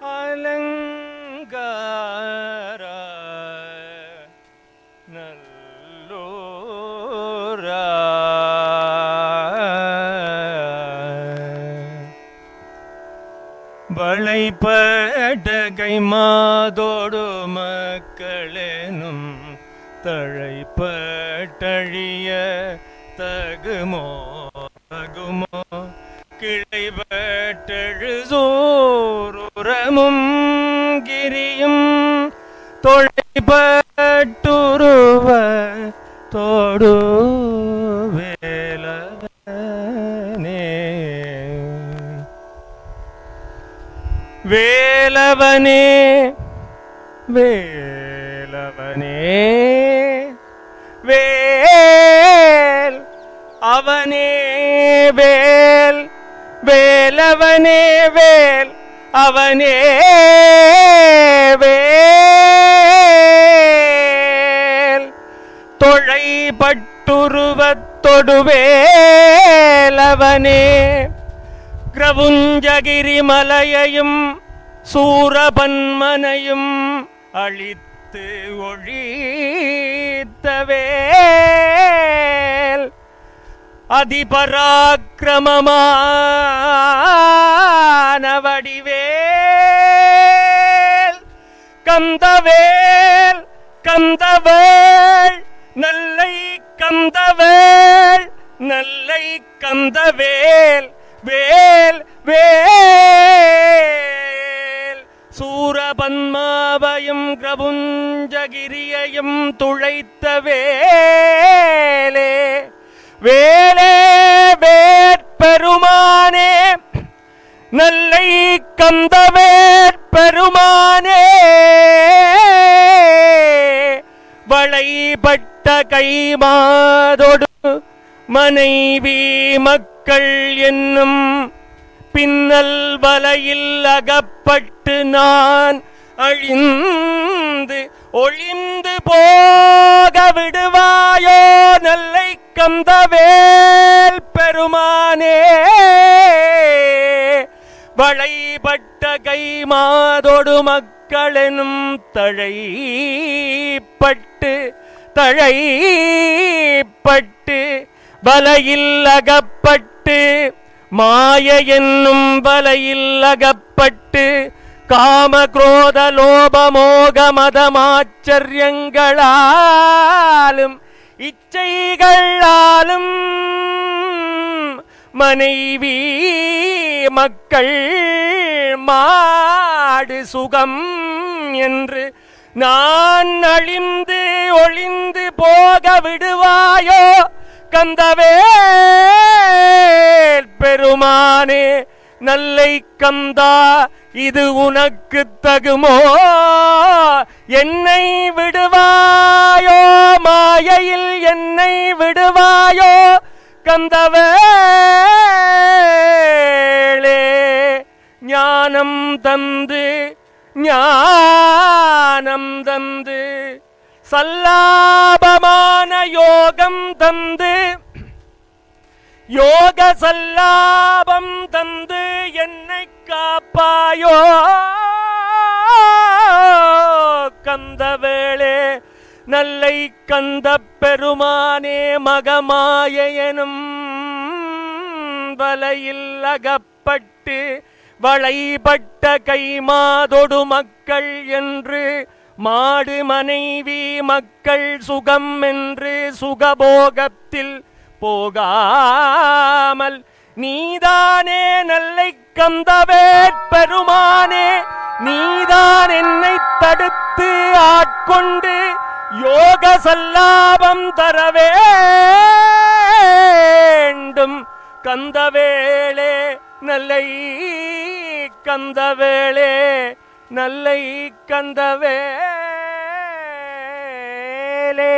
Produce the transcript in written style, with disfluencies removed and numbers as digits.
அலங்கார நல்லோரா வளைப்பட்ட கைமாதோடு மக்களெனும் தழைப்பட்டழிய தகுமோ தகுமோ கிளைபட்டெழுசோருரமும் கிரியும் தொழைப்பட்டுருவ தோடு வேலவனே வேலவனே வேலவனே வேல் அவனே வேல் வேலவனே வேல் அவனே வேல் தொழைபட்டுருவத்தொடு வேலவனே கிரவுஞ்சகிரி மலையையும் சூரபன்மனையும் அழித்து ஒழித்த வேல் அதிபராக்கிரமமான வடிவேல் கந்தவேல் கந்தவேல் நல்லை கந்தவேல் நல்லை கந்தவேல் வேல் வேல் சூரபன்மாவையும் கிரவுஞ்சகிரியையும் துளைத்த வேலே வேலே வேற்பெருமானே நல்லை கந்தவேற்பெருமானே வளைபட்ட கைமாதொடு மனைவி மக்கள் என்னும் பின்னல் வலையில் அகப்பட்டு நான் அழிந்து ஒளிந்து போக விடுவாயோ நல்லை கந்தவேல் பெருமானே வளைபட்ட கைமாதொடு மக்களெனும் தழைப்பட்டு தழைப்பட்டு வலையில் அகப்பட்டு மாய என்னும் வலையில் அகப்பட்டு காம குரோத லோப மோக மதமாச்சரியங்களாலும் இச்சைகளாலும் மனைவி மக்கள் மாடு சுகம் என்று நான் அழிந்து ஒளிந்து போக விடுவாயோ கந்தவேல் பெருமானே நல்லை கந்தா இது உனக்கு தகுமோ என்னை விடுவாயோ மாயையில் என்னை விடுவாயோ கந்தவேளே ஞானம் தந்து ஞானம் தந்து சல்லாபமான யோகம் தந்து யோக சல்லாபம் தந்து என்னை காப்பாயோ கந்தவேளே நல்லை கந்த பெருமானே மகமாயனும் வலையில் அகப்பட்டு வளைபட்ட கைமாதொடு மக்கள் என்று மாடு மனைவி மக்கள் சுகம் என்று சுகபோகத்தில் போகாமல் நீதானே நல்லை கந்தவேற்பெருமானே நீதான் என்னை தடுத்து ஆட்கொண்டு யோக சல்லாபம் தர வேண்டும் கந்தவேளே நல்லை கந்தவேளே நல்லை கந்தவேளே